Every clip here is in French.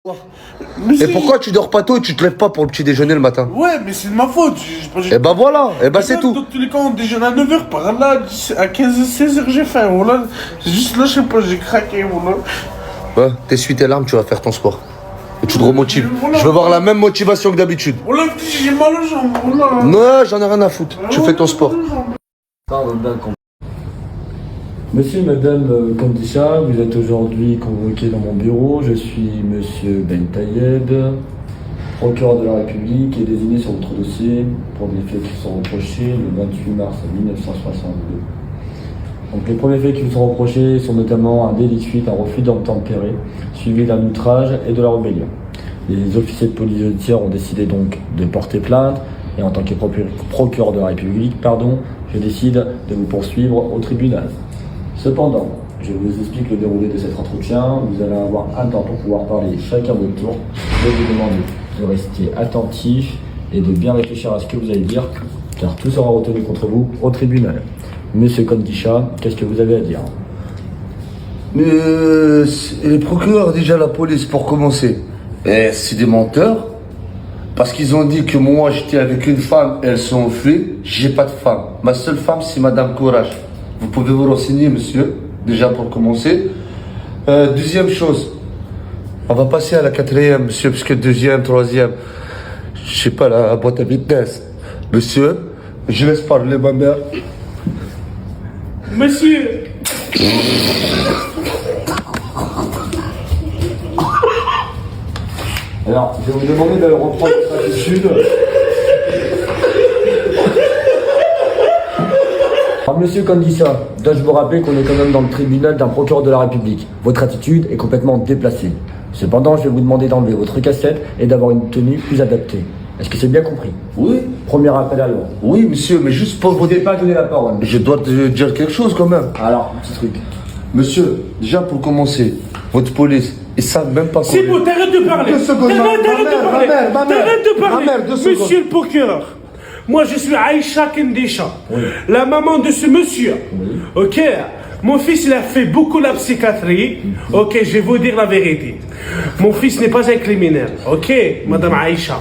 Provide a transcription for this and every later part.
Et pourquoi tu dors pas tôt et tu te lèves pas pour le petit déjeuner le matin? Ouais, mais c'est de ma faute. Et bah voilà, et bah c'est tout. Dans tous les cas, on déjeune à 9h, par là, à 15h-16h, j'ai faim. Voilà. C'est juste là, je sais pas, j'ai craqué. Voilà. Ouais, t'essuies tes larmes, tu vas faire ton sport. Et tu te remotives. Je veux voir la même motivation que d'habitude. Voilà, j'ai mal aux jambes. Voilà. Non, j'en ai rien à foutre. Tu fais ton sport. Monsieur et Madame Kandisha, vous êtes aujourd'hui convoqués dans mon bureau. Je suis Monsieur Ben Tayeb, procureur de la République et désigné sur votre dossier pour des faits qui sont reprochés le 28 mars 1962. Donc les premiers faits qui vous sont reprochés sont notamment un délit de fuite, un refus d'obtempérer, suivi d'un outrage et de la rébellion. Les officiers de police judiciaire ont décidé donc de porter plainte et en tant que procureur de la République, je décide de vous poursuivre au tribunal. Cependant, je vous explique le déroulé de cet entretien. Vous allez avoir un temps pour pouvoir parler chacun votre tour. Je vais vous demander de rester attentif et de bien réfléchir à ce que vous allez dire, car tout sera retenu contre vous au tribunal. Monsieur Kandisha, qu'est-ce que vous avez à dire? Mais les procureurs, déjà la police pour commencer, c'est des menteurs. Parce qu'ils ont dit que moi j'étais avec une femme et elles sont enfuies. J'ai pas de femme. Ma seule femme c'est Madame Courage. Vous pouvez vous renseigner, monsieur, déjà pour commencer. Deuxième chose, on va passer à la quatrième, monsieur, parce que deuxième, troisième, je sais pas, la boîte à vitesse. Monsieur, je laisse parler ma mère. Monsieur. Alors, je vais vous demander de reprendre votre attitude. Alors, monsieur Kandisha, dois-je vous rappeler qu'on est quand même dans le tribunal d'un procureur de la République. Votre attitude est complètement déplacée. Cependant, je vais vous demander d'enlever votre cassette et d'avoir une tenue plus adaptée. Est-ce que c'est bien compris? Oui. Premier appel à l'ordre. Oui, monsieur, mais juste pour Vous n'avez pas donné la parole. Je dois te dire quelque chose quand même. Alors, petit truc. Monsieur, déjà pour commencer, votre police, ils savent même pas C'est bon, t'arrêtes de parler. 2 secondes, T'arrêtes de parler. T'arrêtes de parler. Ma mère, 2 secondes. Monsieur le procureur, moi je suis Aïcha Kendisha, la maman de ce monsieur. Ok? Mon fils, il a fait beaucoup la psychiatrie. Ok, je vais vous dire la vérité. Mon fils n'est pas un criminel. Ok, Madame Aïcha.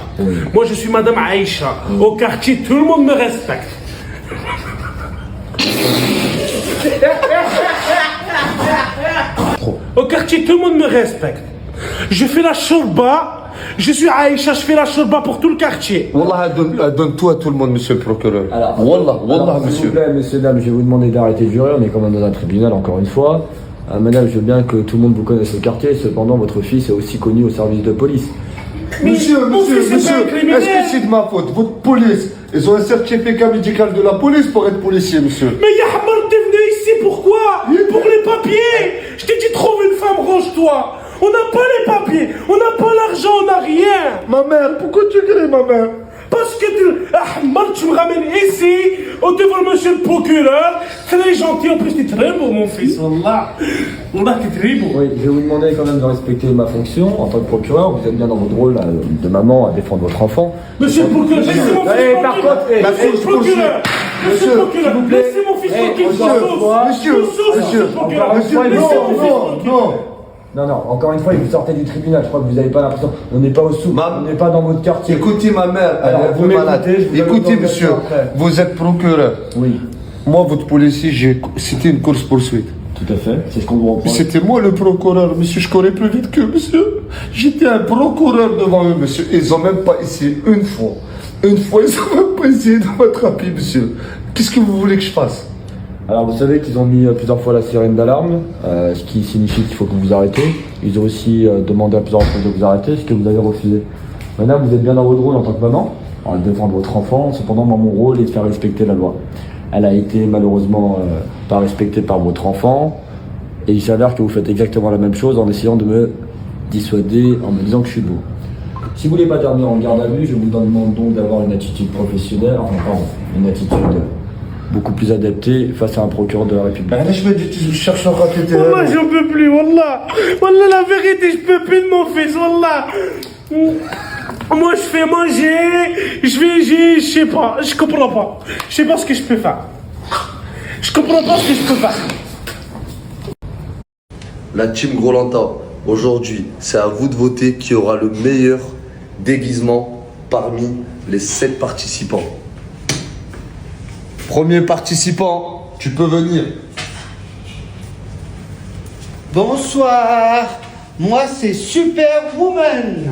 Moi, je suis Madame Aïcha. Au quartier, tout le monde me respecte. Au quartier, tout le monde me respecte. Je fais la shorba. Je suis Aïcha, je fais la shorba pour tout le quartier. Wallah, elle donne tout à tout le monde, monsieur le procureur. Wallah, S'il monsieur. vous plaît, messieurs, dames, je vais vous demander d'arrêter de jurer. On est quand même dans un tribunal, encore une fois. Madame, je veux bien que tout le monde vous connaisse au quartier. Cependant, votre fils est aussi connu au service de police. Monsieur, Mon fils, c'est pas un criminel. est-ce que c'est de ma faute? Votre police, ils ont un certificat médical de la police pour être policier, monsieur. Mais Yahmar, t'es venu ici pourquoi? Pour les papiers. Je t'ai dit trouve une femme, range-toi. On n'a pas les papiers, on n'a pas l'argent, on n'a rien. Ma mère, pourquoi tu cries, ma mère? Parce que Ahmad, tu me ramènes ici, devant le monsieur le procureur. Très gentil, en plus t'es très beau, mon fils. Wallah, Wallah, t'es très beau. Oui, je vais vous demander quand même de respecter ma fonction en tant que procureur. Vous êtes bien dans votre rôle de maman à défendre votre enfant. Monsieur le procureur, laissez mon fils Eh, par tranquille. contre, Monsieur le procureur, monsieur le procureur, s'il vous plaît. laissez mon fils tranquille. Non. Non, encore une fois, vous sortez du tribunal. Je crois que vous n'avez pas l'impression. On n'est pas au sous. On n'est pas dans votre quartier. Écoutez, ma mère, elle Alors, est un vous peu malade. m'écoutez, je vous donne Écoutez, le temps de monsieur, rester après. vous êtes procureur. Oui, Moi, votre policier, c'était une course-poursuite. tout à fait. C'est ce qu'on vous reproche. C'était moi le procureur, monsieur, je courais plus vite que monsieur. J'étais un procureur devant eux, monsieur. Ils ont même pas essayé une fois. Une fois, ils ont même pas essayé de m'attraper, monsieur. Qu'est-ce que vous voulez que je fasse? Alors, vous savez qu'ils ont mis plusieurs fois la sirène d'alarme, ce qui signifie qu'il faut que vous arrêtez. Ils ont aussi demandé à plusieurs reprises de vous arrêter, ce que vous avez refusé. Maintenant, vous êtes bien dans votre rôle en tant que maman, en défendre votre enfant. Cependant, moi, mon rôle est de faire respecter la loi. Elle a été malheureusement pas respectée par votre enfant. Et il s'avère que vous faites exactement la même chose en essayant de me dissuader, en me disant que je suis beau. Si vous voulez pas terminer en garde à vue, je vous demande donc d'avoir une attitude professionnelle, une attitude beaucoup plus adaptée face à un procureur de la République. Ben là, je me dis, tu cherches encore à t'aider. Wallah, j'en peux plus, Wallah. Wallah, la vérité, je peux plus de mon fils, Wallah. Moi, je fais manger, je sais pas, je comprends pas. Je sais pas ce que je peux faire. Je comprends pas ce que je peux faire. La team Grolanta, Aujourd'hui, c'est à vous de voter qui aura le meilleur déguisement parmi les 7 participants. Premier participant, tu peux venir. Bonsoir, moi c'est Superwoman.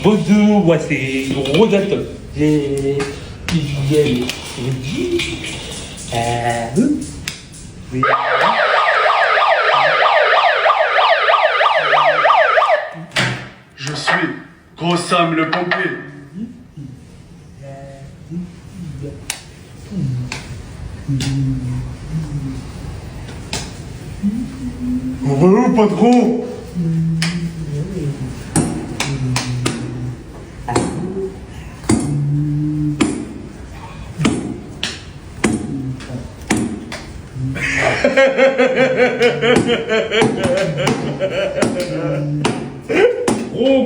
Bonjour, moi c'est Rodatom. Je suis Gros Sam le pompier. On va où, patron?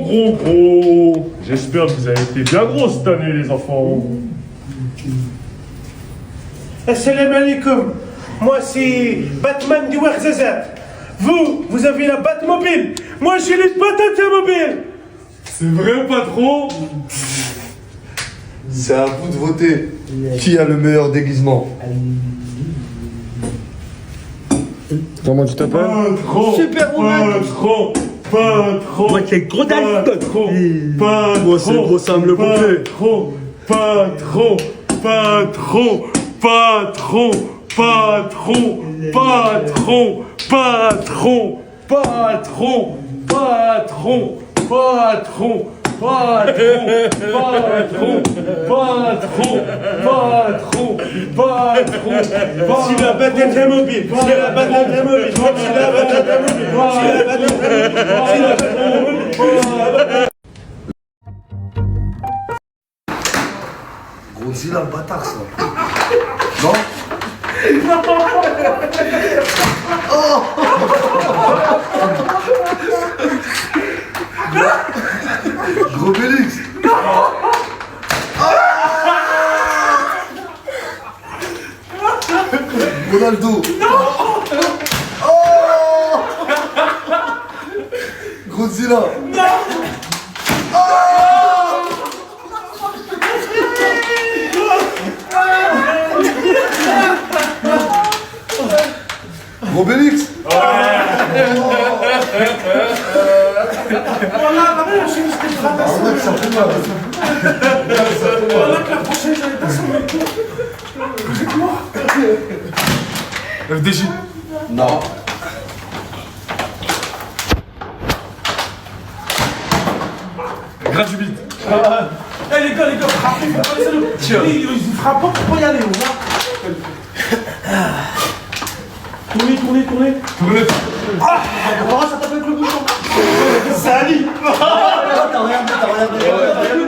Gros. J'espère que vous avez été bien gros cette année, les enfants. Assalamu alaikum. Moi, c'est Batman du Ouarzazat. Vous avez la Batmobile. Moi, j'ai les Batatamobiles. C'est vrai, patron? C'est à vous de voter qui a le meilleur déguisement. Comment tu t'appelles? Patron! Superwoman. Patron! Moi c'est Grodal. Patron! Moi, c'est Gros Sam le pompier. Patron! C'est la Batatamobil. C'est la Batatamobil. C'est la Batatamobil. C'est la Batatamobil. C'est la Batatamobil. Godzilla, le bâtard, ça. Non? Gros Bélix. Ronaldo. Godzilla. Gros Bélix. Voilà, la prochaine, je te frappe. Ça fait mal. Voilà que la prochaine, j'allais t'assommer. FDJ. Non. Gratuit. Eh les gars, frappez, faut pas laisser le. Il frappe pas pour pas y aller, on va. Tournez. Ah, ça tape avec le bouchon. C'est Ali. T'as regardé.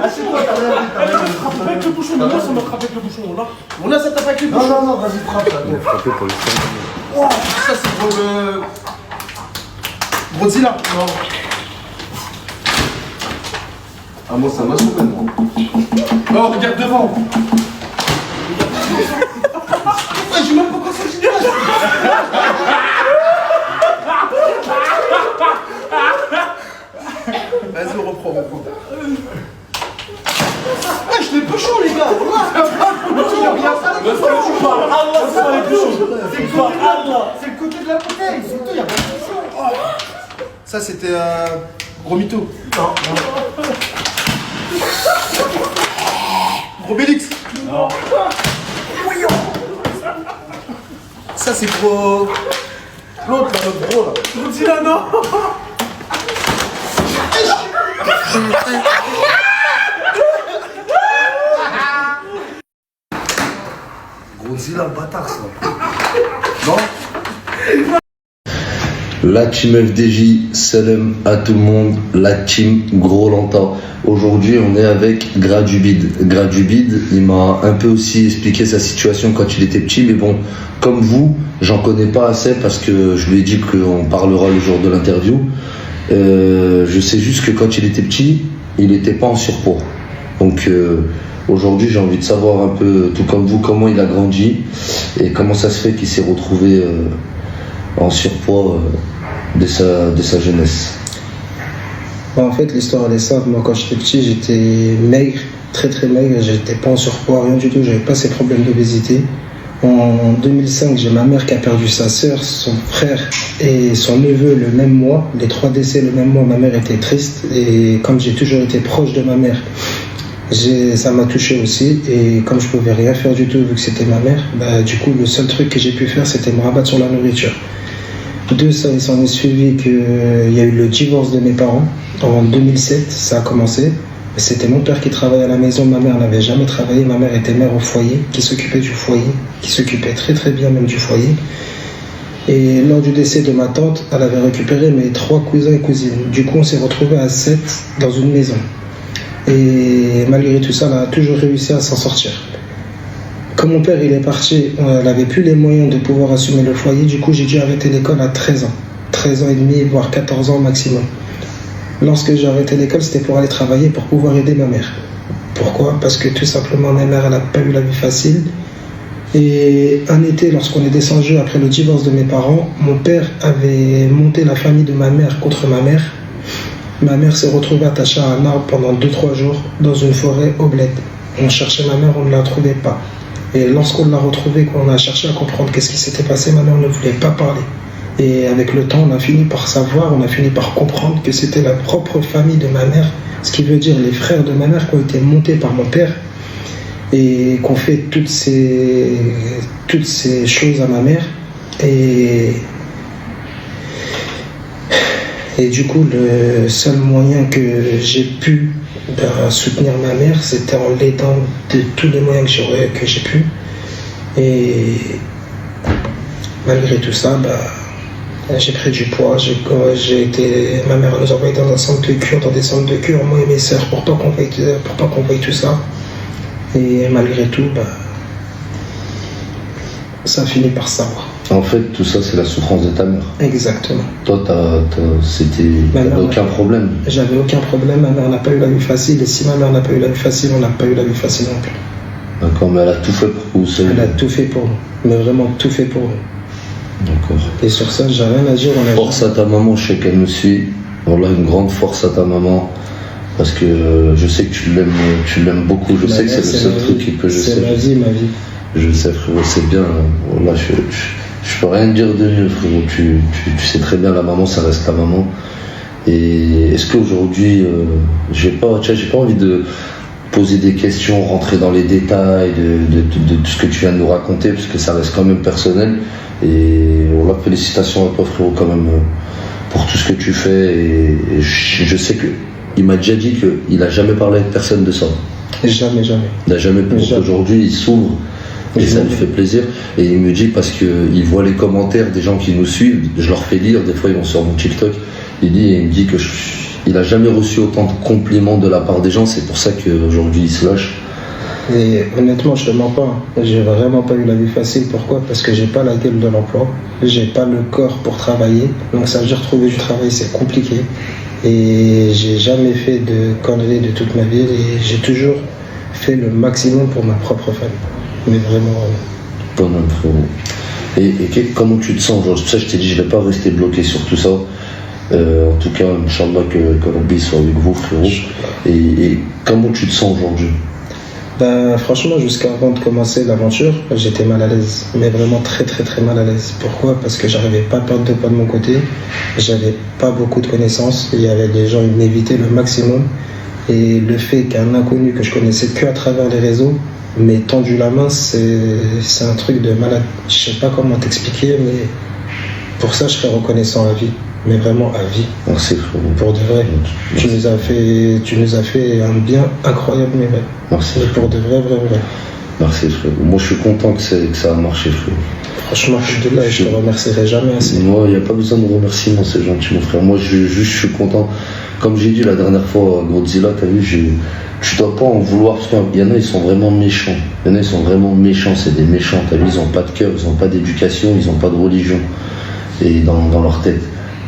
Assieds-toi, t'as regardé. Frappe pas avec le bouchon, mais moi ça me frappe avec le bouchon, là. On a ça tape avec les bouchons. Non, vas-y, frappe là. Oh, ça c'est pour le. Godzilla. Non. Ah, moi, ça m'a sauvé, moi. Oh, regarde devant. J'ai même pas concentré. Vas-y, on reprend. Je l'ai peu chaud, les gars. C'est le côté de la bouteille. C'est tout, y a pas de bouchon. Ça, c'était gros mytho. Non. Gros Bélix. Non. Ça, c'est gros. L'autre, là, notre gros, là. Godzilla, non. Godzilla, le bâtard, ça. Non? La team FDJ, salam à tout le monde, la team Gros Lanta. Aujourd'hui, on est avec Gradubid. Gradubid, il m'a un peu aussi expliqué sa situation quand il était petit, mais bon, comme vous, j'en connais pas assez parce que je lui ai dit qu'on parlera le jour de l'interview. Je sais juste que quand il était petit, il n'était pas en surpoids. Donc aujourd'hui, j'ai envie de savoir un peu, tout comme vous, comment il a grandi et comment ça se fait qu'il s'est retrouvé en surpoids dès sa jeunesse. En fait, l'histoire elle est simple. Moi, quand j'étais petit, j'étais maigre, très très maigre. J'étais pas en surpoids, rien du tout. J'avais pas ces problèmes d'obésité. En 2005, j'ai ma mère qui a perdu sa sœur, son frère et son neveu le même mois. Les 3 décès le même mois. Ma mère était triste et comme j'ai toujours été proche de ma mère, ça m'a touché aussi. Et comme je pouvais rien faire du tout vu que c'était ma mère, du coup, le seul truc que j'ai pu faire, c'était me rabattre sur la nourriture. De ça, il s'en est suivi qu'il y a eu le divorce de mes parents. En 2007, ça a commencé. C'était mon père qui travaillait à la maison. Ma mère n'avait jamais travaillé. Ma mère était mère au foyer, qui s'occupait du foyer, qui s'occupait très très bien même du foyer. Et lors du décès de ma tante, elle avait récupéré mes 3 cousins et cousines. Du coup, on s'est retrouvés à 7 dans une maison. Et malgré tout ça, elle a toujours réussi à s'en sortir. Quand mon père il est parti, elle n'avait plus les moyens de pouvoir assumer le foyer. Du coup, j'ai dû arrêter l'école à 13 ans. 13 ans et demi, voire 14 ans maximum. Lorsque j'ai arrêté l'école, c'était pour aller travailler, pour pouvoir aider ma mère. Pourquoi? Parce que tout simplement, ma mère, elle n'a pas eu la vie facile. Et un été, lorsqu'on est descendu après le divorce de mes parents, mon père avait monté la famille de ma mère contre ma mère. Ma mère s'est retrouvée attachée à un arbre pendant 2-3 jours dans une forêt au bled. On cherchait ma mère, on ne la trouvait pas. Et lorsqu'on l'a retrouvée, qu'on a cherché à comprendre qu'est-ce qui s'était passé, ma mère ne voulait pas parler. Et avec le temps, on a fini par savoir, on a fini par comprendre que c'était la propre famille de ma mère, ce qui veut dire les frères de ma mère qui ont été montés par mon père et qui ont fait toutes ces choses à ma mère. Et du coup, le seul moyen que j'ai pu soutenir ma mère, c'était en l'aidant de tous les moyens que j'ai pu. Et malgré tout ça, j'ai pris du poids. Ma mère nous a envoyé dans un centre de cure, dans des centres de cure, moi et mes sœurs, pour pas qu'on voie tout ça. Et malgré tout, ça a fini par savoir. En fait, tout ça, c'est la souffrance de ta mère. Exactement. Toi, t'avais aucun problème. J'avais aucun problème. Ma mère n'a pas eu la vie facile. Et si ma mère n'a pas eu la vie facile, on n'a pas eu la vie facile non plus. D'accord, mais elle a tout fait pour vous seul. Elle a tout fait pour nous. Mais vraiment tout fait pour nous. D'accord. Et sur ça, j'ai rien à dire. Force à ta maman, je sais qu'elle me suit. Voilà, une grande force à ta maman. Parce que je sais que tu l'aimes beaucoup. Je sais que c'est le seul truc que je sais. C'est ma vie. Je sais, frérot, c'est bien. Voilà, je peux rien dire de mieux, frérot. Tu sais très bien, la maman, ça reste la maman. Et est-ce qu'aujourd'hui, j'ai pas envie de poser des questions, rentrer dans les détails de tout ce que tu viens de nous raconter, parce que ça reste quand même personnel. Et voilà, félicitations à toi, frérot, quand même, pour tout ce que tu fais. Et je sais qu'il m'a déjà dit qu'il n'a jamais parlé avec personne de ça. Jamais. Il n'a jamais pu. Aujourd'hui, il s'ouvre. Et ça lui fait plaisir. Et il me dit, parce qu'il voit les commentaires des gens qui nous suivent, je leur fais lire, des fois ils vont sur mon TikTok, il me dit qu'il n'a jamais reçu autant de compliments de la part des gens, c'est pour ça qu'aujourd'hui il se lâche. Et honnêtement, je te mens pas, j'ai vraiment pas eu la vie facile. Pourquoi? Parce que j'ai pas la gueule de l'emploi, j'ai pas le corps pour travailler, donc ça veut dire trouver du travail, c'est compliqué. Et j'ai jamais fait de conneries de toute ma vie, et j'ai toujours fait le maximum pour ma propre famille. Mais vraiment. Bon, frérot. Et comment tu te sens aujourd'hui? Ça, je t'ai dit, je vais pas rester bloqué sur tout ça. En tout cas, Inch'Allah, que Rabbi soit avec vous, frérot. Et comment tu te sens aujourd'hui? Franchement, jusqu'avant de commencer l'aventure, j'étais mal à l'aise. Mais vraiment très très très mal à l'aise. Pourquoi? Parce que j'arrivais pas à perdre de poids de mon côté. J'avais pas beaucoup de connaissances. Il y avait des gens qui m'évitaient le maximum. Et le fait qu'un inconnu que je connaissais que à travers les réseaux m'ait tendu la main, c'est un truc de malade. Je sais pas comment t'expliquer, mais pour ça je serais reconnaissant à vie. Mais vraiment à vie. Merci, frérot. Pour de vrai. Tu nous as fait un bien incroyable, mais vrai. Merci. Mais pour de vrai. Merci, frérot. Moi je suis content que ça a marché, frérot. Franchement, je te remercierai jamais assez. Moi, il n'y a pas besoin de remerciements, c'est gentil, mon frère. Moi, je suis content. Comme j'ai dit la dernière fois, Godzilla, t'as vu, tu dois pas en vouloir, parce qu'il y en a, ils sont vraiment méchants. Il y en a, ils sont vraiment méchants, c'est des méchants. T'as vu, ils n'ont pas de cœur, ils n'ont pas d'éducation, ils n'ont pas de religion et dans leur tête.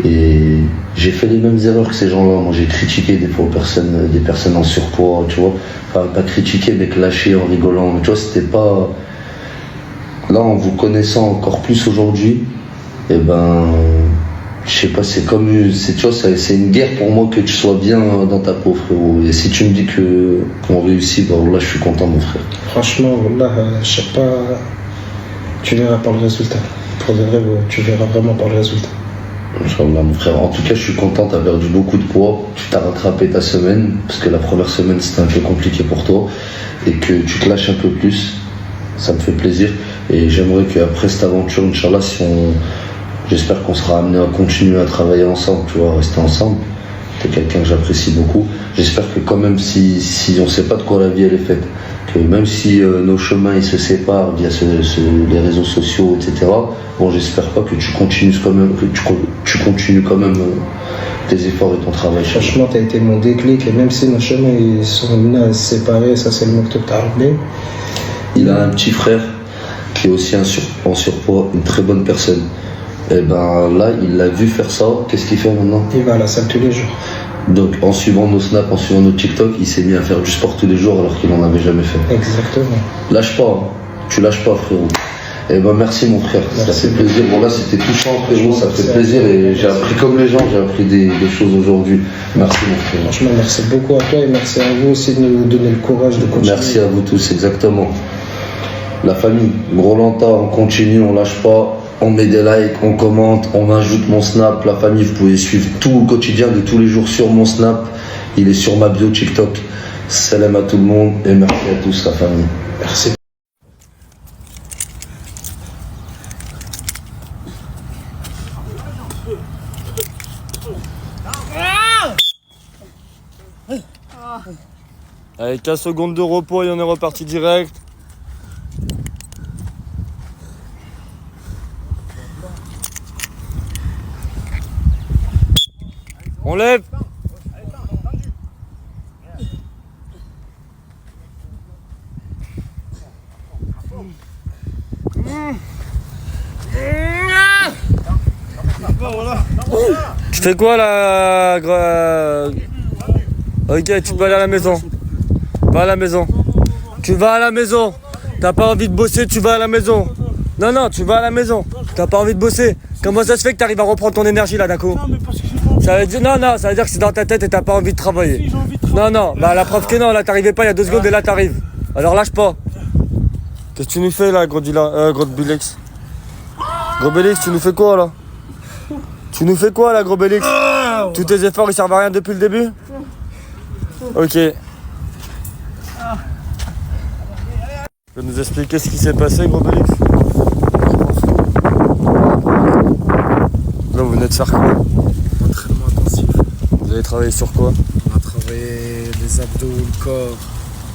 Et j'ai fait les mêmes erreurs que ces gens-là. Moi, j'ai critiqué des fois des personnes en surpoids, tu vois. Enfin, pas critiqué, mais clasher en rigolant. Mais tu vois, c'était pas... Là, en vous connaissant encore plus aujourd'hui, eh ben, je sais pas, c'est comme, tu vois, c'est une guerre pour moi que tu sois bien dans ta peau, frérot. Et si tu me dis qu'on réussit, bah là, je suis content, mon frère. Franchement, là, je sais pas, tu verras par le résultat. Pour de vrai, tu verras vraiment par le résultat. Inch'Allah, mon frère. En tout cas, je suis content, tu as perdu beaucoup de poids. Tu t'as rattrapé ta semaine, parce que la première semaine, c'était un peu compliqué pour toi. Et que tu te lâches un peu plus. Ça me fait plaisir. Et j'aimerais qu'après cette aventure, Inch'Allah, j'espère qu'on sera amené à continuer à travailler ensemble, tu vois, rester ensemble. T'es quelqu'un que j'apprécie beaucoup. J'espère que quand même, si on sait pas de quoi la vie elle est faite, que même si nos chemins ils se séparent via les réseaux sociaux, etc. Bon, j'espère pas que tu continues quand même, tes efforts et ton travail. Franchement, tu as été mon déclic, et même si nos chemins ils sont amenés à se séparer, ça c'est le mot que tu as armé. Il a un petit frère qui est aussi en surpoids, une très bonne personne. Et ben là, il l'a vu faire ça. Qu'est-ce qu'il fait maintenant? Il va à la salle tous les jours. Donc en suivant nos snaps, en suivant nos TikTok, il s'est mis à faire du sport tous les jours alors qu'il n'en avait jamais fait. Exactement. Lâche pas, hein. Tu lâches pas, frérot. Et ben merci mon frère, merci. Ça fait plaisir. Bon là c'était touchant, frérot, ça fait plaisir et j'ai appris comme les gens, j'ai appris des choses aujourd'hui. Merci mon frère. Franchement, merci beaucoup à toi et merci à vous aussi de nous donner le courage de continuer. Merci à vous tous, exactement. La famille, Gros Lanta, on continue, on lâche pas. On met des likes, on commente, on ajoute mon snap. La famille, vous pouvez suivre tout le quotidien de tous les jours sur mon snap. Il est sur ma bio TikTok. Salam à tout le monde et merci à tous la famille. Merci. Avec 15 secondes de repos et on est reparti direct. On lève. Tu fais quoi là? Ok, tu peux aller à la maison. Va à la maison. Tu vas à la maison. T'as pas envie de bosser, tu vas à la maison. Non, non, tu vas à la maison. T'as pas envie de bosser. Comment ça se fait que t'arrives à reprendre ton énergie là d'un coup? Non, mais parce que j'ai pas envie. Ça veut dire, non, ça veut dire que c'est dans ta tête et t'as pas envie de travailler. Si, j'ai envie de travailler. Non, bah la preuve que non, là t'arrivais pas il y a 2 secondes et là t'arrives. Alors lâche pas. Qu'est-ce que tu nous fais là, gros Bélix? Gros Bélix, tu nous fais quoi là? Tu nous fais quoi là, gros Bélix? Tous tes efforts ils servent à rien depuis le début? Ok. Tu peux nous expliquer ce qui s'est passé, gros Bélix? Là, vous venez de faire quoi? Entraînement intensif. Vous avez travaillé sur quoi? On a travaillé les abdos, le corps,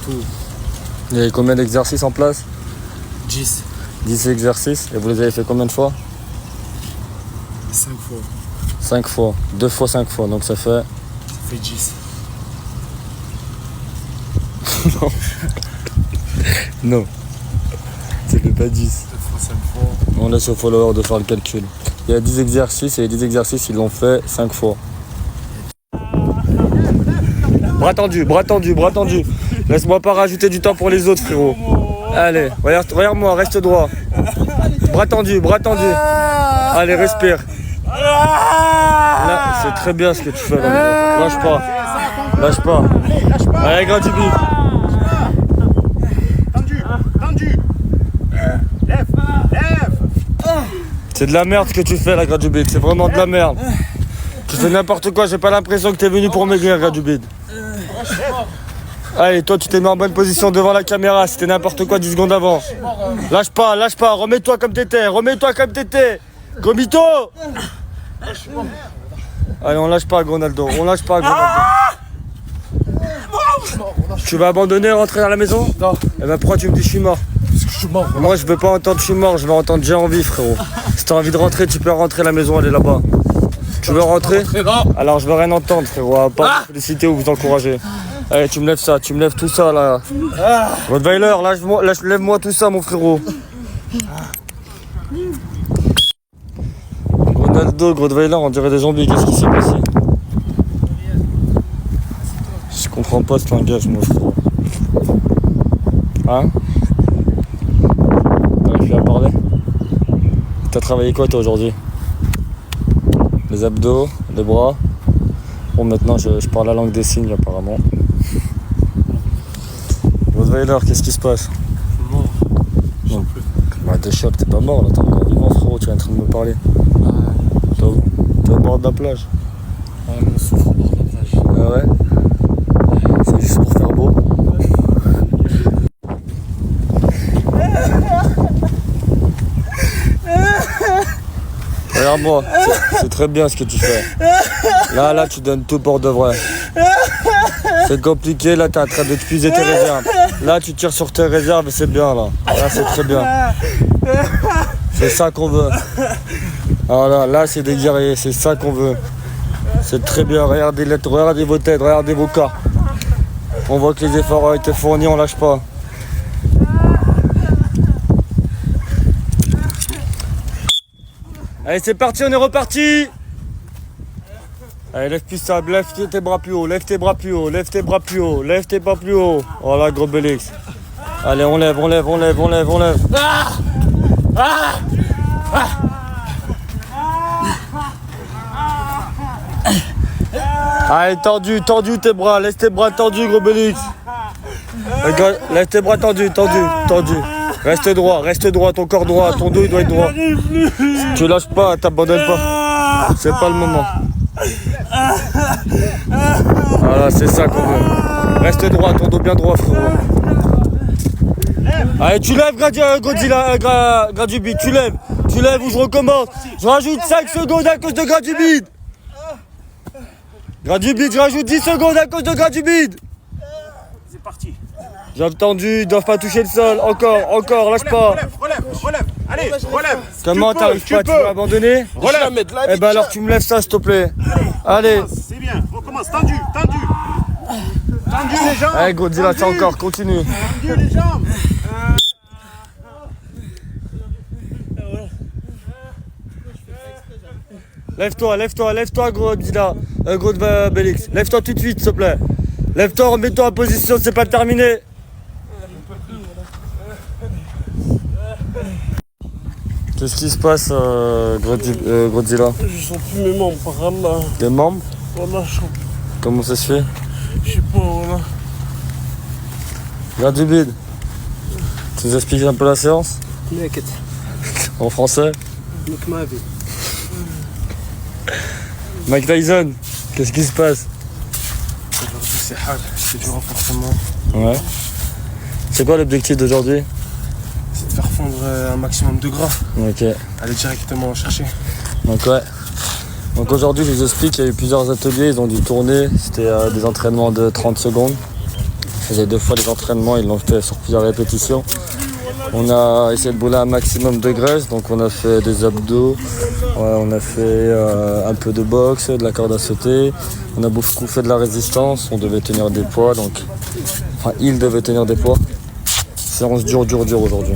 tout. Il y avait combien d'exercices en place? 10. 10 exercices. Et vous les avez fait combien de fois? 5 fois. 5 fois. 2 fois 5 fois. Donc ça fait... Ça fait 10. Non. Non. Ça fait pas 10. 2 fois 5 fois. On laisse aux followers de faire le calcul. Il y a 10 exercices et les 10 exercices, ils l'ont fait 5 fois. Bras tendu, bras tendu, bras tendu. Laisse-moi pas rajouter du temps pour les autres, frérot. Allez, regarde-moi, reste droit. Bras tendu, bras tendu. Allez, respire. Là, c'est très bien ce que tu fais. Là. Lâche pas. Lâche pas. Allez, grand Tibi. Tendu. Lève. C'est de la merde ce que tu fais là, Gradubid. C'est vraiment de la merde. Tu fais n'importe quoi, j'ai pas l'impression que t'es venu pour maigrir, Gradubid. Allez, toi tu t'es mis en bonne position devant la caméra, c'était n'importe quoi 10 secondes avant. Lâche pas, remets-toi comme t'étais, Gros mytho. Allez, on lâche pas, Ronaldo, Tu vas abandonner, rentrer à la maison? Non. Eh ben pourquoi tu me dis je suis mort? Parce que je suis mort. Moi je veux pas entendre je suis mort, je veux entendre j'ai envie, frérot. Si t'as envie de rentrer, tu peux rentrer à la maison, elle est là-bas. Tu veux rentrer? Alors je veux rien entendre, frérot, à part vous féliciter ou vous encourager. Allez, tu me lèves ça, tu me lèves tout ça là. Rottweiler, lève-moi tout ça, mon frérot. abdos, Grottweiler, on dirait des zombies. Qu'est-ce qui s'est passé? Je comprends pas ce langage, moi, frère. Hein? T'arrives plus à parler? T'as travaillé quoi, toi, aujourd'hui? Les abdos, les bras. Bon, maintenant, je parle la langue des signes, apparemment. Grottweiler, qu'est-ce qui se passe? Mort. Non. Bah, t'es choc, t'es pas mort, là, t'es encore vivant, frérot, tu es en train de me parler. T'es au bord de la plage. Ouais, on souffre au bord de la plage. Ah ouais? C'est juste pour faire beau. Regarde-moi, c'est très bien ce que tu fais. Là, tu donnes tout pour de vrai. C'est compliqué, là, t'es en train d'épuiser tes réserves. Là, tu tires sur tes réserves et c'est bien, là. Là, c'est très bien. C'est ça qu'on veut. Alors là, c'est des guerriers, c'est ça qu'on veut. C'est très bien, regardez vos têtes, regardez vos corps. On voit que les efforts ont été fournis, on lâche pas. Allez, c'est parti, on est reparti. Allez, lève plus ça, lève tes bras plus haut, lève tes bras plus haut, lève tes bras plus haut, lève tes bras plus haut. Voilà, gros Bélix. Allez, on lève. Allez, tendu tes bras, laisse tes bras tendus, gros Bélix. Laisse tes bras tendus. Reste droit, ton corps droit, ton dos il doit être droit. Tu lâches pas, t'abandonnes pas. C'est pas le moment. Voilà, c'est ça qu'on veut. Reste droit, ton dos bien droit, frérot. Allez, tu lèves, Godzilla, Gradubid, tu lèves ou je recommence. Je rajoute 5 secondes à cause de Gradubid. Gradubid, je rajoute 10 secondes à cause de Gradubid. C'est parti. J'ai entendu, ils doivent pas toucher le sol. Encore, lâche pas. Relève. Allez, relève. Comment t'arrives pas, tu veux abandonner? Relève. Eh ben alors tu me lèves ça, s'il te plaît. Allez. C'est bien, recommence, tendu. Tendu les jambes. Allez, Godzilla, c'est encore, continue. Tendu les jambes. Lève-toi, Godzilla, gros Bélix. Lève-toi tout de suite, s'il te plaît. Lève-toi, remets-toi en position, c'est pas terminé. Qu'est-ce qui se passe, Godzilla? Je sens plus mes membres, là. Tes membres? Voilà, Comment ça se fait? je sais pas, voilà. Gradubid, tu nous expliques un peu la séance? En français? Mike Tyson, qu'est-ce qui se passe? Aujourd'hui, c'est hard, c'est du renforcement. Ouais. C'est quoi l'objectif d'aujourd'hui? C'est de faire fondre un maximum de gras. Ok. Aller directement en chercher. Donc ouais. Donc aujourd'hui, je vous explique, il y a eu plusieurs ateliers, ils ont dû tourner. C'était des entraînements de 30 secondes. Ils faisaient 2 fois les entraînements, ils l'ont fait sur plusieurs répétitions. On a essayé de brûler un maximum de graisse, donc on a fait des abdos, on a fait un peu de boxe, de la corde à sauter, on a beaucoup fait de la résistance, on devait tenir des poids, il devait tenir des poids. Séance dure aujourd'hui.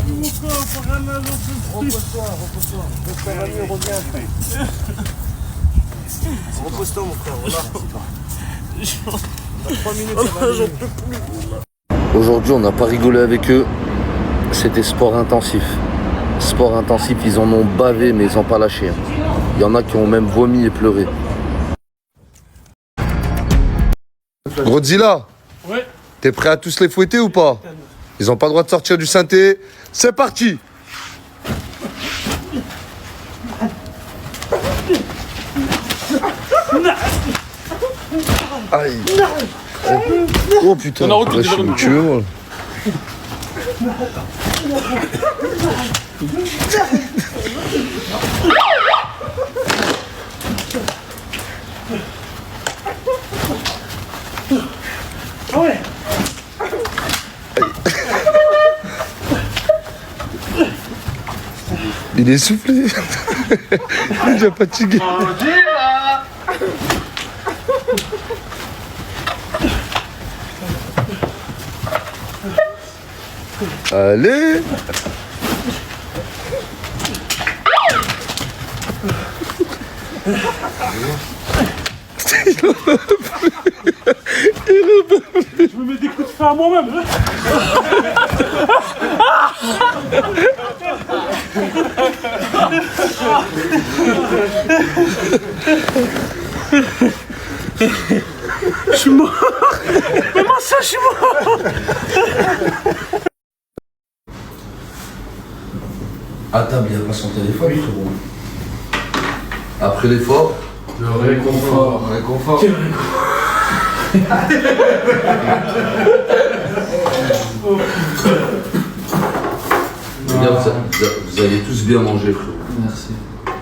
Repose-toi, mon frère, voilà. 3 minutes, ça va, j'en peux plus. Aujourd'hui, on n'a pas rigolé avec eux. C'était sport intensif. Sport intensif, ils en ont bavé, mais ils n'ont pas lâché. Il y en a qui ont même vomi et pleuré. Godzilla, Ouais. t'es prêt à tous les fouetter ou pas? Ils n'ont pas le droit de sortir du synthé. C'est parti! Aïe! Oh putain, je vais me tuer moi. Ouais. Il est soufflé. Il est déjà fatigué. Allez. Je me mets des coups de feu à moi-même. Je suis mort. Comment ça, je suis mort? À table, il n'y a pas son téléphone, frérot. Après l'effort, Le réconfort. réconfort. Bien, vous allez tous bien manger, frérot. Merci.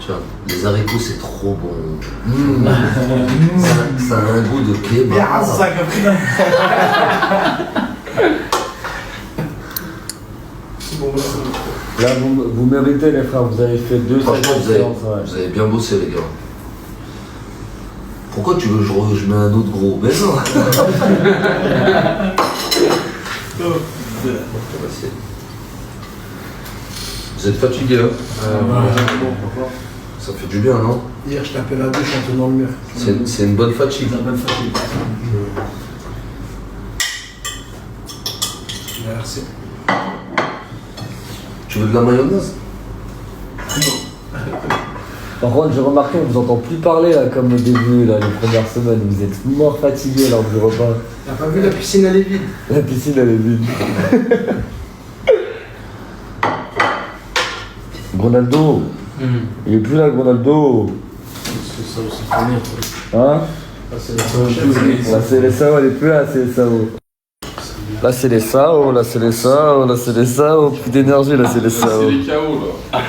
Tiens, les haricots, c'est trop bon. Ça a un goût de kebab. Là, vous méritez, les frères, vous avez fait 2 Franchement, vous avez bien bossé, les gars. Pourquoi tu veux que je mets un autre gros baiser? Vous êtes fatigué, hein? Ça fait du bien, non? Hier, je tapais la douche en tenant le mur. C'est une bonne fatigue. Merci. Tu veux de la mayonnaise? Par contre, j'ai remarqué, on vous entend plus parler là, comme au début, là, les premières semaines. Vous êtes mort fatigué lors du repas. T'as pas vu, la piscine, elle est vide. La piscine, elle est vide. Ronaldo. Il est plus là, Ronaldo. Hein? La CLSAO, elle est plus là, la CLSAO. Là, c'est les SAO, là, c'est les SAO, là, c'est les SAO. Plus d'énergie, là, c'est les SAO. C'est les chaos là.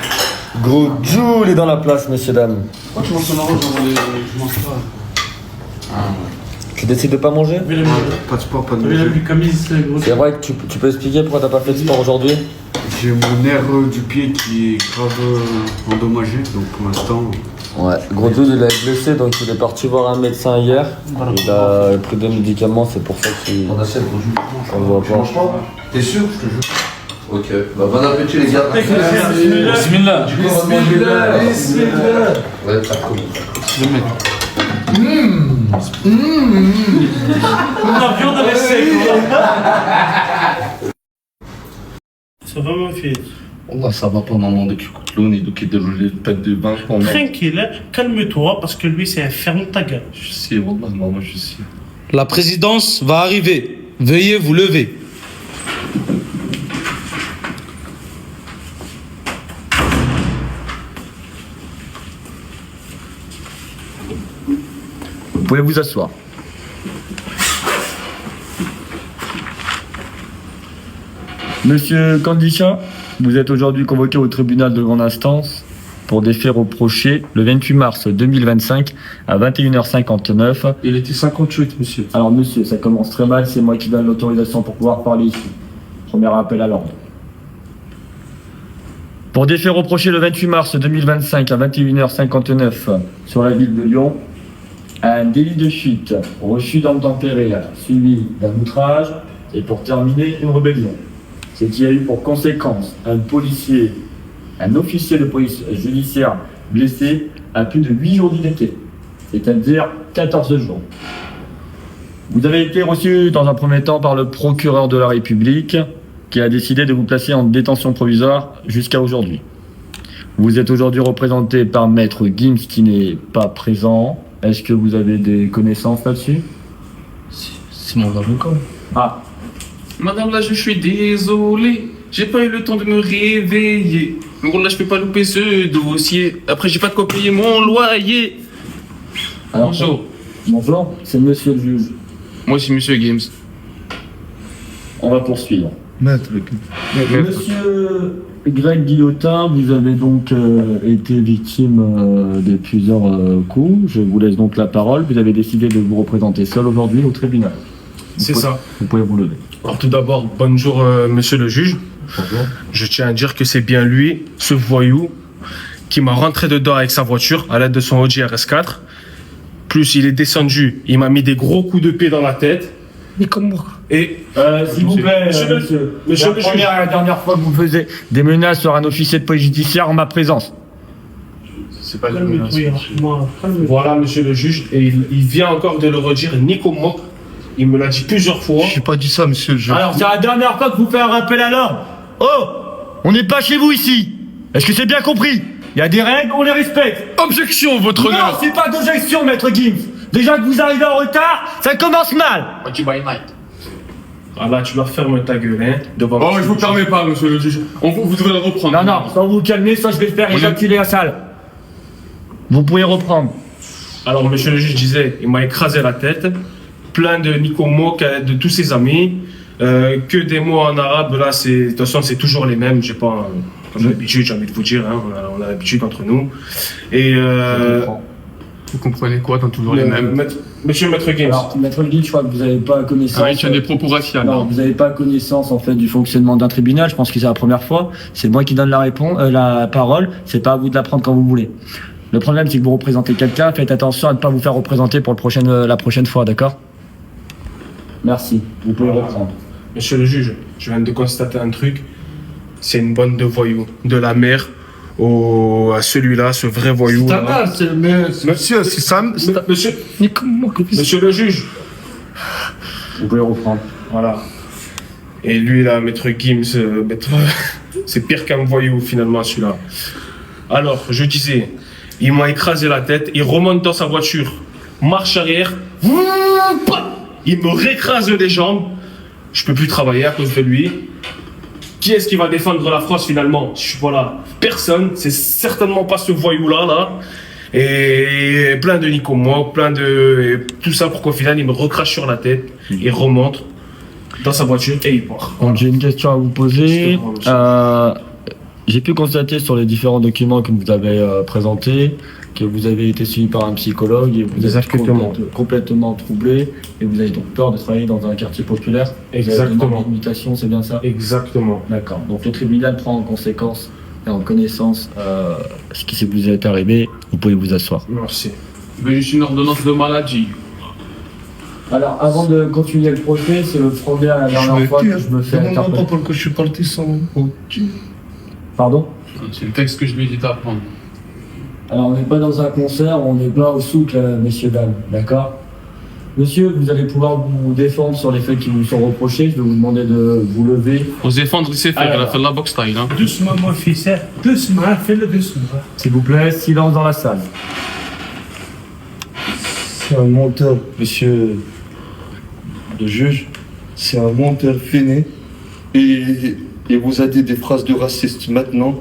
Gros Jules est dans la place, messieurs, dames. Pourquoi tu manges ton orange avant je mange pas? Tu décides de pas manger? Pas de sport, pas de Il a musique. vu Camille, c'est gros. C'est vrai que tu peux expliquer pourquoi t'as pas fait de sport aujourd'hui? J'ai mon nerf du pied qui est grave endommagé, donc pour l'instant. Ouais, gros Jules, il a été blessé, donc il est parti voir un médecin hier. Il a pris des médicaments, c'est pour ça qu'il... On assiette, gros jus. On le voit Tu pas. manges pas? T'es sûr? Je te jure. Ok, bah bon appétit les gars. Bismillah. Du coup, on va manger là. Ouais, ça cool. La viande elle est sec. Ça va ma fille? Wallah, ça va pas, maman, dès que tu coûtes l'eau, ni dès qu'il déroule le pack de vin pour moi. Tranquille, hein. Calme-toi parce que lui c'est un ferme ta gueule. Je sais, Wallah, maman, je sais. La présidence va arriver. Veuillez vous lever. Vous pouvez vous asseoir. Monsieur Kandisha, vous êtes aujourd'hui convoqué au tribunal de grande instance pour des faits reprochés le 28 mars 2025 à 21h59. Il était 58, monsieur. Alors monsieur, ça commence très mal, c'est moi qui donne l'autorisation pour pouvoir parler ici. Premier rappel à l'ordre. Pour des faits reprochés le 28 mars 2025 à 21h59 sur la ville de Lyon, un délit de fuite, refus d'obtempérer suivi d'un outrage et pour terminer une rébellion. Ce qui a eu pour conséquence un policier, un officier de police judiciaire blessé à plus de 8 jours d'unité, c'est-à-dire 14 jours. Vous avez été reçu dans un premier temps par le procureur de la République qui a décidé de vous placer en détention provisoire jusqu'à aujourd'hui. Vous êtes aujourd'hui représenté par Maître Gims qui n'est pas présent. Est-ce que vous avez des connaissances là-dessus? C'est mon avocat. Ah, Madame, là, je suis désolé. J'ai pas eu le temps de me réveiller. Mais bon, là, je peux pas louper ce dossier. Après, j'ai pas de quoi payer mon loyer. alors, Bonjour. bonjour, c'est monsieur le juge. Moi, c'est Monsieur Games. On va poursuivre. Maître. Monsieur Greg Guillotin, vous avez donc été victime de plusieurs coups. Je vous laisse donc la parole. Vous avez décidé de vous représenter seul aujourd'hui au tribunal. C'est ça. Vous pouvez vous lever. Alors tout d'abord, bonjour monsieur le juge. Bonjour. Je tiens à dire que c'est bien lui, ce voyou, qui m'a rentré dedans avec sa voiture à l'aide de son Audi RS4. Plus il est descendu, il m'a mis des gros coups de pied dans la tête. Mais comme moi. Et S'il vous plaît, monsieur. Monsieur La le première et la dernière fois que vous faisiez des menaces sur un officier de police judiciaire en ma présence. C'est pas Voilà, monsieur le juge, et il vient encore de le redire, Nico Mok. Il me l'a dit plusieurs fois. J'ai pas dit ça, monsieur le juge. Alors, c'est la dernière fois que vous faites un rappel à l'ordre. Oh, on n'est pas chez vous ici. Est-ce que c'est bien compris? Il y a des règles, on les respecte. Objection, votre Non, honneur. c'est pas d'objection, maître Gims. Déjà que vous arrivez en retard, ça commence mal. Ah là, tu vas fermer ta gueule, hein, devant Oh, je vous permets pas, monsieur le juge. Vous devez le reprendre. Non, non, soit vous vous calmez, soit je vais faire éjaculer la salle. Vous pouvez reprendre. Alors, monsieur le juge disait, il m'a écrasé la tête, plein de Nico Mok, de tous ses amis, que des mots en arabe, là, de toute façon, c'est toujours les mêmes, j'ai pas, comme d'habitude, j'ai envie de vous dire, hein, on a l'habitude entre nous. Et, Vous comprenez quoi dans toujours les mêmes? Monsieur Maître Gims. Alors, maître Gims, je crois que vous n'avez pas connaissance. Ah, il tient des propos raciaux. Non, vous n'avez pas connaissance en fait du fonctionnement d'un tribunal. Je pense que c'est la première fois. C'est moi qui donne la parole. C'est pas à vous de la prendre quand vous voulez. Le problème, c'est que vous représentez quelqu'un. Faites attention à ne pas vous faire représenter pour la prochaine fois, d'accord? Merci. Vous pouvez reprendre. Monsieur le juge, je viens de constater un truc. C'est une bande de voyous, de la mère à celui-là, ce vrai voyou. Ta mère, monsieur, c'est ça. Monsieur le juge. Vous pouvez reprendre. Voilà. Et lui là, maître Gims, c'est pire qu'un voyou finalement celui-là. Alors, je disais, il m'a écrasé la tête, il remonte dans sa voiture, marche arrière, il me récrase les jambes, je peux plus travailler à cause de lui. Qui est-ce qui va défendre la France finalement? Je suis pas là. Personne, c'est certainement pas ce voyou-là, là. Et plein de Nico Mok, et tout ça pour qu'au final il me recrache sur la tête, il remonte dans sa voiture et il part. Donc, j'ai une question à vous poser. J'ai pu constater sur les différents documents que vous avez présentés que vous avez été suivi par un psychologue et vous êtes complètement troublé et vous avez donc peur de travailler dans un quartier populaire. Exactement. Une mutation, c'est bien ça? Exactement. D'accord. Donc le tribunal prend en conséquence et en connaissance ce qui vous est arrivé. Vous pouvez vous asseoir. Merci. Mais juste une ordonnance de maladie. Alors, avant de continuer le procès, c'est le premier à la dernière fois que je me fais interpeller. Pourquoi je suis parti sans. Pardon? C'est le texte que je lui ai dit d'apprendre. Alors, on n'est pas dans un concert, on est pas au souk, messieurs, dames, d'accord? Monsieur, vous allez pouvoir vous défendre sur les faits qui vous sont reprochés. Je vais vous demander de vous lever. On se défendre, il sait faire, il a fait de la boxe style. Hein. Doucement, mon fils, hein. Doucement, fais-le doucement. S'il vous plaît, silence dans la salle. C'est un menteur, monsieur le juge. C'est un menteur fainé. Et vous a dit des phrases de raciste maintenant.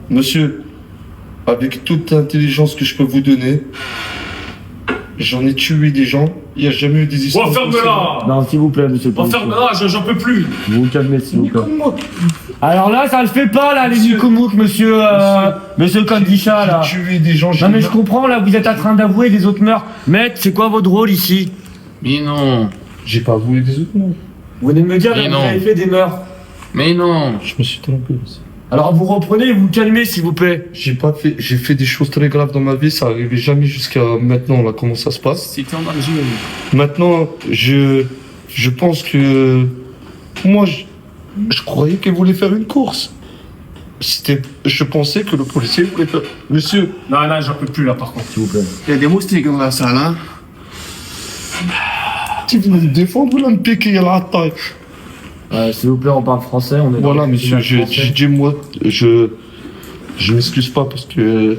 Monsieur, avec toute l'intelligence que je peux vous donner, j'en ai tué des gens. Il n'y a jamais eu des histoires. Enferme-la! Non, s'il vous plaît, monsieur. Enferme-la, j'en peux plus. Vous vous calmez, s'il vous plaît. Alors là, ça le fait pas, là, les Nikomouk, monsieur Kandisha, là. J'ai tué des gens. Non, mais je comprends, là, vous êtes en train d'avouer des autres meurtres. Maître, c'est quoi votre rôle ici? Mais non. J'ai pas avoué des autres meurtres. Vous venez de me dire Mais que non. vous avez fait des meurtres. Mais non. Je me suis trompé aussi. Alors vous reprenez et vous calmez, s'il vous plaît. J'ai fait des choses très graves dans ma vie, ça arrivait jamais jusqu'à maintenant, là, comment ça se passe. C'était en Algérie. Maintenant, je pense que moi, je croyais qu'il voulait faire une course. Je pensais que le policier voulait faire. Monsieur. Non, j'en peux plus là par contre. S'il vous plaît. Il y a des moustiques dans la salle, hein. Tu veux me défendre ou là me piquer à la taille? S'il vous plaît, on parle français. On est voilà, monsieur, j'ai dit moi, je m'excuse pas parce que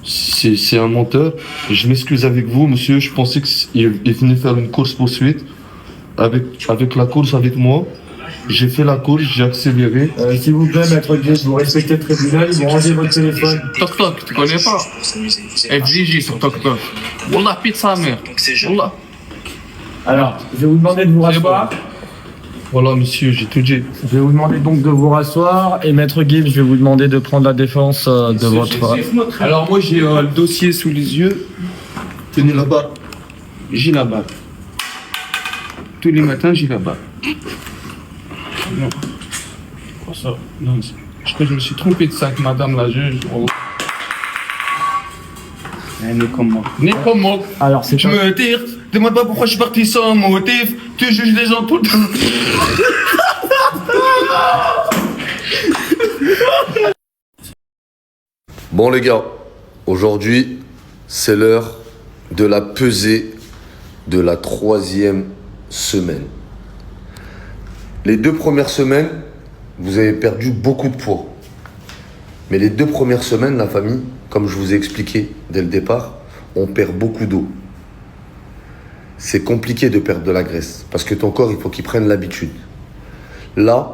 c'est un menteur. Je m'excuse avec vous, monsieur. Je pensais qu'il venait faire une course-poursuite avec la course avec moi. J'ai fait la course, j'ai accéléré. S'il vous plaît, maître Guy, vous respectez le tribunal, vous rendez votre téléphone. Toc toc, tu connais pas? FJJ sur Toc Toc. Wallah, pizza mère. Wallah. Alors, je vais vous demander de vous rasseoir. Voilà, monsieur, j'ai tout dit. Je vais vous demander donc de vous rasseoir. Et maître Gibbs, je vais vous demander de prendre la défense de votre... Alors moi, j'ai le dossier sous les yeux. Tenez là-bas. J'ai là-bas. Tous les matins, j'ai là-bas. Non. Quoi ça? Non, je crois que je me suis trompé de sac, madame la juge. Oh. Né comme moi. Alors, c'est je me tire. Demande pas pourquoi je suis parti sans motif. Tu juges les gens tout le temps. Bon les gars, Aujourd'hui, c'est l'heure de la pesée de la 3e semaine. Les 2 premières semaines, vous avez perdu beaucoup de poids. Mais les 2 premières semaines, la famille, comme je vous ai expliqué dès le départ, on perd beaucoup d'eau. C'est compliqué de perdre de la graisse parce que ton corps, il faut qu'il prenne l'habitude. Là,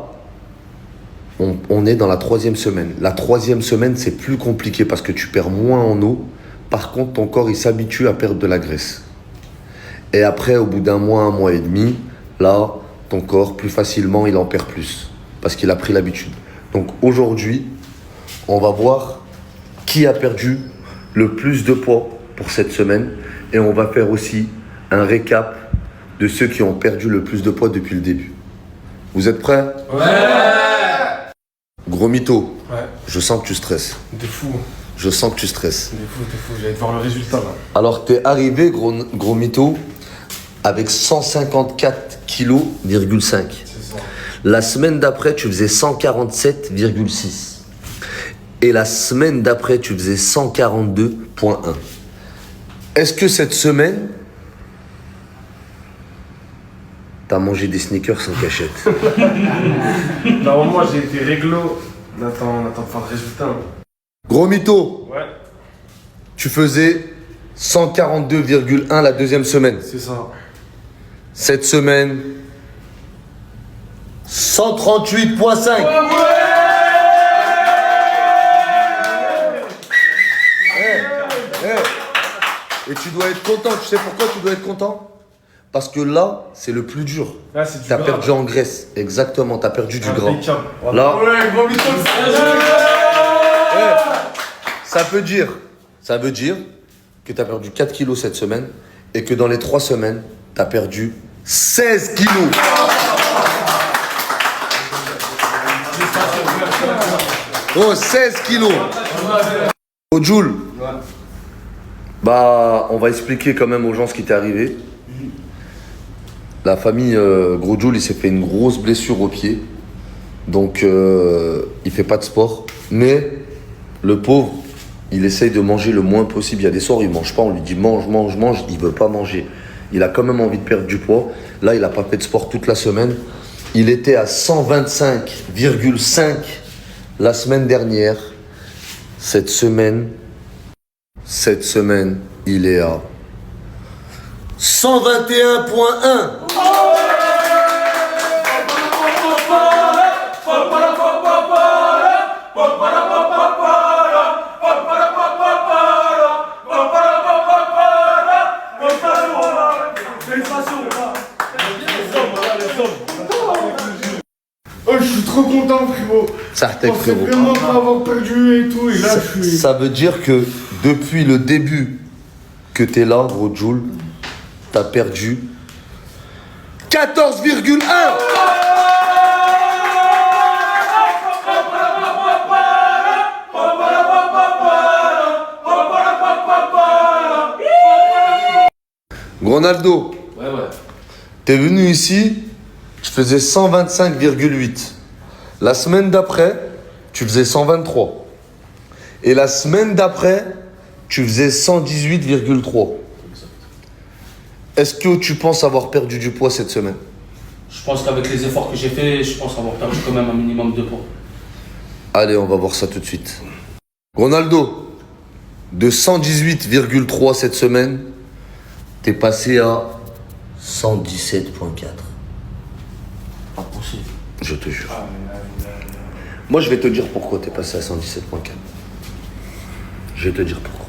on est dans la 3e semaine. La 3e semaine, c'est plus compliqué parce que tu perds moins en eau. Par contre, ton corps, il s'habitue à perdre de la graisse. Et après, au bout d'un mois et demi, là, ton corps, plus facilement, il en perd plus parce qu'il a pris l'habitude. Donc aujourd'hui, on va voir qui a perdu le plus de poids pour cette semaine. Et on va faire aussi un récap de ceux qui ont perdu le plus de poids depuis le début. Vous êtes prêts? Ouais. Gros mytho, Ouais. je sens que tu stresses. T'es fou. Je sens que tu stresses. T'es fou. J'allais te voir le résultat là. Alors, t'es arrivé, gros mytho, avec 154,5 kg. C'est ça. La semaine d'après, tu faisais 147,6. Et la semaine d'après, tu faisais 142,1. Est-ce que cette semaine, t'as mangé des sneakers sans cachette? Normalement, j'ai été réglo. On attend de faire le résultat. Gros mytho, Ouais. tu faisais 142,1 la 2e semaine. C'est ça. Cette semaine, 138,5. Et tu dois être content. Tu sais pourquoi tu dois être content? Parce que là, c'est le plus dur. Là, c'est du T'as gras. perdu en graisse. Exactement, t'as perdu du gras. Impeccable. Là, Ouais, gros mytho, ça veut dire que t'as perdu 4 kilos cette semaine et que dans les 3 semaines, t'as perdu 16 kilos. Oh, 16 kilos. Oh, Jules. Bah, on va expliquer quand même aux gens ce qui t'est arrivé. La famille Gros Jules, il s'est fait une grosse blessure au pied. Donc, il fait pas de sport. Mais le pauvre, il essaye de manger le moins possible. Il y a des soirs, il mange pas. On lui dit mange. Il veut pas manger. Il a quand même envie de perdre du poids. Là, il a pas fait de sport toute la semaine. Il était à 125,5 la semaine dernière. Cette semaine, il est à 121,1. Oh, je suis trop content, frérot. Ça Je pensais vraiment pas avoir perdu et tout. Et là, je suis. Ça veut dire que depuis le début que t'es là, Gros Jules, t'as perdu 14,1. Ronaldo, Ouais. t'es venu ici, tu faisais 125,8. La semaine d'après, tu faisais 123. Et la semaine d'après, tu faisais 118,3. Est-ce que tu penses avoir perdu du poids cette semaine? Je pense qu'avec les efforts que j'ai fait, je pense avoir perdu quand même un minimum de poids. Allez, on va voir ça tout de suite. Ronaldo, de 118,3 cette semaine, t'es passé à 117,4. Impossible. Je te jure. Moi, je vais te dire pourquoi t'es passé à 117,4. Je vais te dire pourquoi.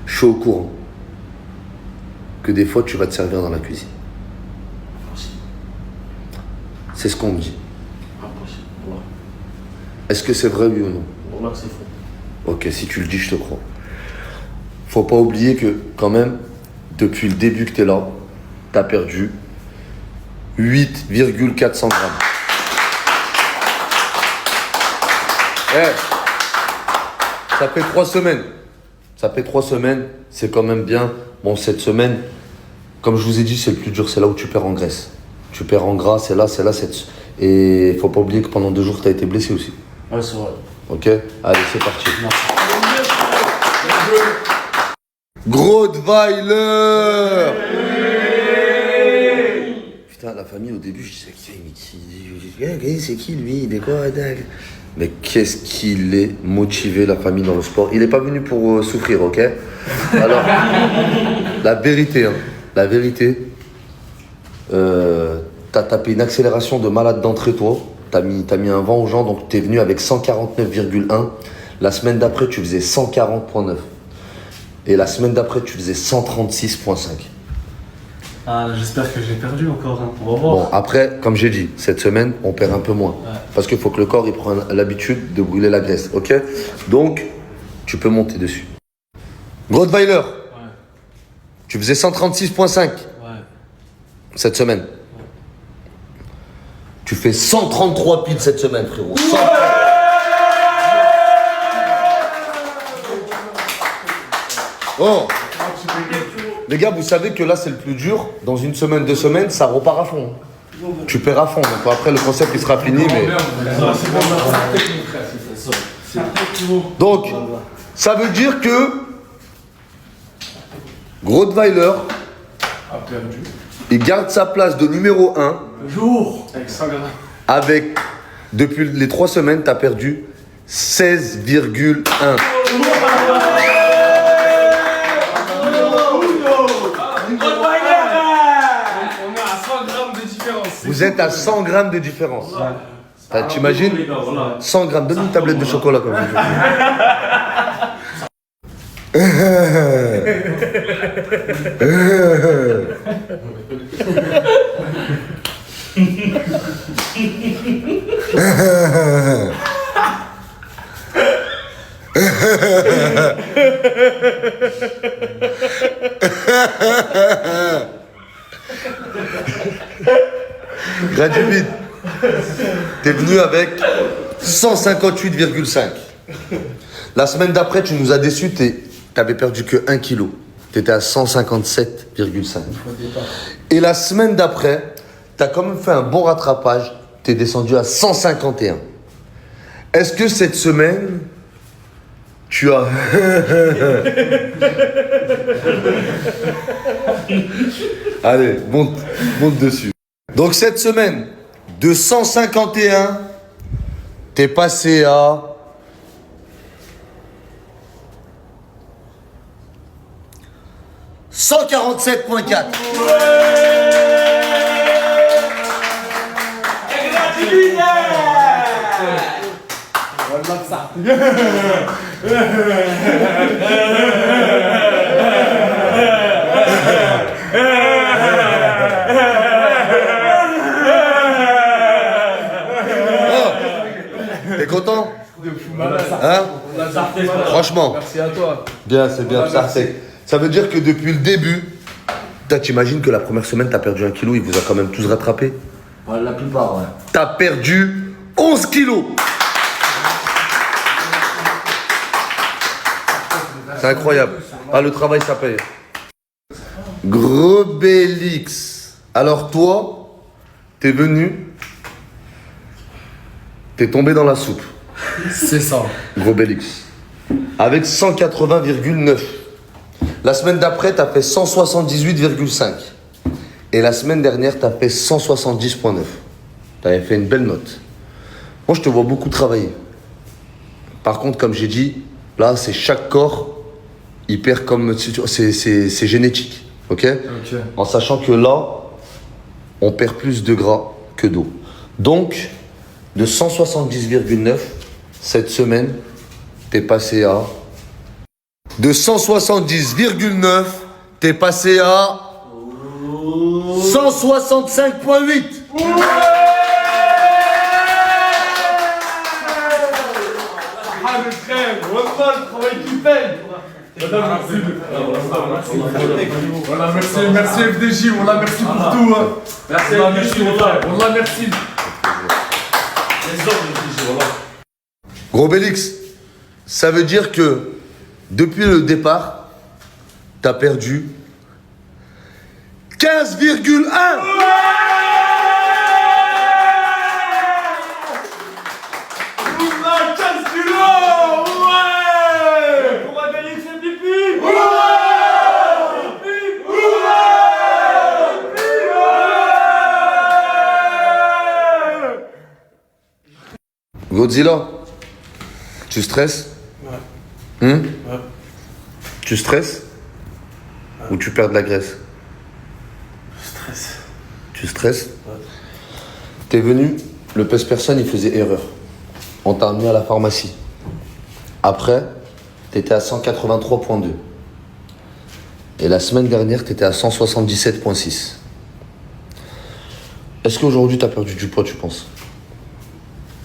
Je suis au courant que des fois, tu vas te servir dans la cuisine. C'est ce qu'on me dit. Impossible. Ouais. Est-ce que c'est vrai, oui ou non? Voilà que c'est faux. Ok, si tu le dis, je te crois. Faut pas oublier que, quand même, depuis le début que t'es là, t'as perdu 8,400 grammes. Ça fait 3 semaines. Ça fait 3 semaines, c'est quand même bien. Bon, cette semaine, comme je vous ai dit, c'est le plus dur, c'est là où tu perds en graisse. Tu perds en gras, c'est là. Et faut pas oublier que pendant 2 jours, t'as été blessé aussi. Ouais, c'est vrai. Ok? Allez, c'est parti. Grottweiler. Putain, la famille, au début, je disais, c'est qui lui? Il est quoi? Mais qu'est-ce qu'il est motivé, la famille, dans le sport. Il n'est pas venu pour souffrir, ok? Alors, la vérité, la vérité, t'as tapé une accélération de malade d'entrée, toi. T'as mis un vent aux gens, donc t'es venu avec 149,1. La semaine d'après, tu faisais 140,9. Et la semaine d'après, tu faisais 136,5. Ah, j'espère que j'ai perdu encore. Hein. On va voir. Bon, après, comme j'ai dit, cette semaine, on perd un peu moins. Ouais. Parce qu'il faut que le corps il prenne l'habitude de brûler la graisse. Ok? Donc, tu peux monter dessus. Grottweiler. Ouais. Tu faisais 136,5. Ouais. Cette semaine. Ouais. Tu fais 133 piles cette semaine, frérot. Ouais. Oh! Les gars, vous savez que là, c'est le plus dur. Dans une semaine, 2 semaines, ça repart à fond. Tu perds à fond. Donc après, le concept, il sera fini. Mais... Donc, ça veut dire que Grottweiler, il garde sa place de numéro 1. Avec, depuis les 3 semaines, tu as perdu 16,1. Vous êtes à 100 grammes de différence. T'imagines 100 grammes. Donne une tablette de chocolat comme ça. Gradivide, t'es venu avec 158,5. La semaine d'après, tu nous as déçus, t'avais perdu que 1 kg. T'étais à 157,5. Et la semaine d'après, t'as quand même fait un bon rattrapage, t'es descendu à 151. Est-ce que cette semaine, tu as... Allez, monte dessus. Donc cette semaine, de 151, t'es passé à 147,4. T'es content? Hein? Franchement. Merci à toi. Bien, c'est bien. Ça veut dire que depuis le début, t'imagines que la première semaine, t'as perdu 1 kg, il vous a quand même tous rattrapé? La plupart, ouais. T'as perdu 11 kilos. C'est incroyable. Ah, le travail, ça paye. Grobélix. Alors toi, t'es venu, t'es tombé dans la soupe. C'est ça. Grobélix. Avec 180,9. La semaine d'après, t'as fait 178,5. Et la semaine dernière, t'as fait 170,9. T'avais fait une belle note. Moi, je te vois beaucoup travailler. Par contre, comme j'ai dit, là, c'est chaque corps, il perd comme... C'est génétique. Ok? En sachant que là, on perd plus de gras que d'eau. Donc, de 170,9, cette semaine, t'es passé à... De 170,9, t'es passé à... 165,8. Ah le frère, voilà le travail qui paye. Voilà, merci FDJ, voilà, merci pour tout. Merci voilà, FDJ, voilà, merci. Grobélix, ça veut dire que depuis le départ, t'as perdu 15,1. Godzilla, tu stresses? Ouais. Ouais. Tu stresses? Ouais. Ou tu perds de la graisse? Stress. Tu stresses? Ouais. T'es venu, le pèse personne, il faisait erreur. On t'a amené à la pharmacie. Après, t'étais à 183,2. Et la semaine dernière, t'étais à 177,6. Est-ce qu'aujourd'hui, t'as perdu du poids, tu penses?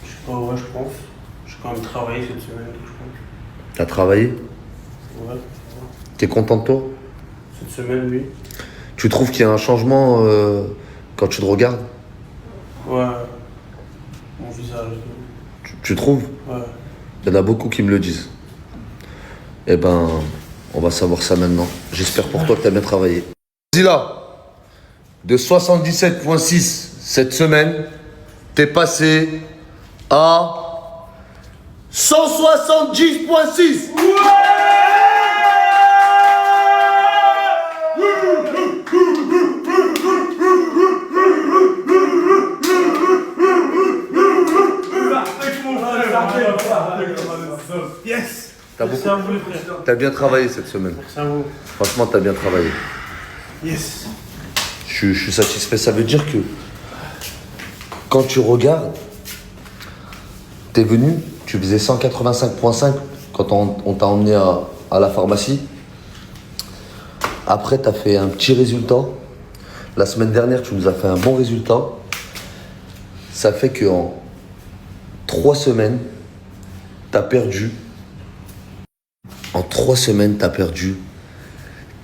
Je sais pas, ouais, je pense. J'ai quand même travaillé cette semaine, je pense. T'as travaillé? Ouais. T'es content de toi? Cette semaine, oui. Tu trouves qu'il y a un changement quand tu te regardes? Ouais. Mon visage. Tu trouves? Ouais. Il y en a beaucoup qui me le disent. Eh ben, on va savoir ça maintenant. J'espère pour toi que t'as bien travaillé. Zila, de 77,6 cette semaine, t'es passé à 170,6. Yes. T'as bien travaillé cette semaine. Merci à vous. Franchement, t'as bien travaillé. Yes. Je suis satisfait. Ça veut dire que quand tu regardes, t'es venu, tu faisais 185,5 quand on t'a emmené à la pharmacie. Après, t'as fait un petit résultat. La semaine dernière, tu nous as fait un bon résultat. Ça fait qu'en 3 semaines, t'as perdu. En 3 semaines, t'as perdu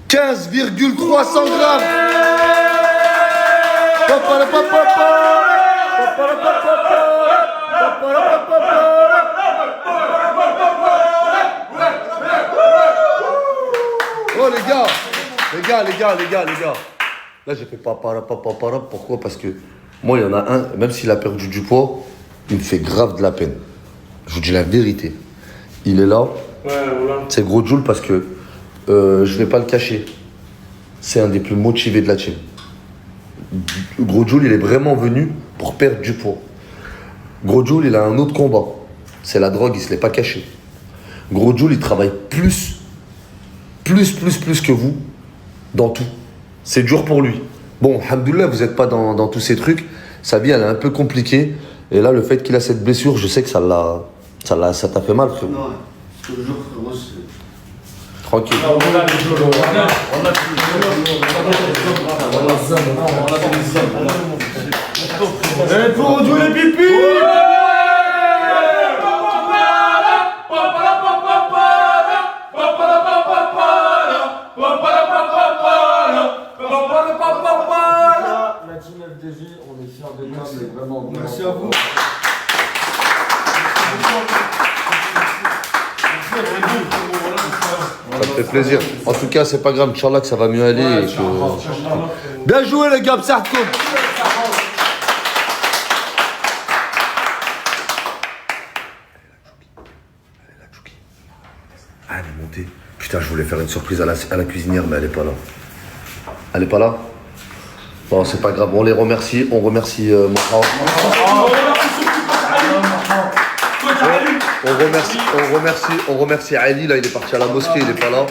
15,300 grammes. Oh les gars. Là j'ai fait papara. Pourquoi? Parce que moi il y en a un, même s'il a perdu du poids, il me fait grave de la peine. Je vous dis la vérité. Il est là. Ouais, voilà. C'est Gros Jules parce que je vais pas le cacher. C'est un des plus motivés de la team. Gros Jules, il est vraiment venu pour perdre du poids. Gros Jules, il a un autre combat. C'est la drogue, il se l'est pas caché. Gros Jules, il travaille plus que vous dans tout. C'est dur pour lui. Bon, alhamdoulilah, vous n'êtes pas dans tous ces trucs. Sa vie, elle est un peu compliquée. Et là, le fait qu'il a cette blessure, je sais que ça t'a fait mal, frère. Non, toujours, frérot, c'est... Tranquille. Et pour tous les pipis! La team FDJ, on est fiers de toi, mais vraiment. Merci à vous. Ça me fait plaisir. En tout cas, c'est pas grave. Inch'Allah que ça va mieux aller. Et que... Bien joué, les gars. Psarkoum. Ah, elle est montée. Putain, je voulais faire une surprise à la cuisinière, mais elle est pas là. Elle est pas là? Bon, c'est pas grave. On les remercie. On remercie mon frère. On remercie Ali, là il est parti à la mosquée, il est pas là.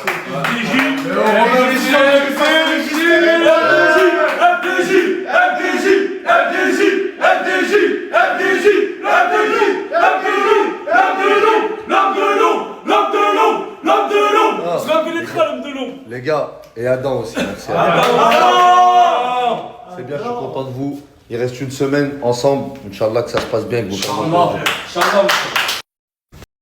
Les gars, et Adam aussi, merci. C'est bien, je suis content de vous. Il reste une semaine ensemble. Inch'Allah que ça se passe bien. Que vous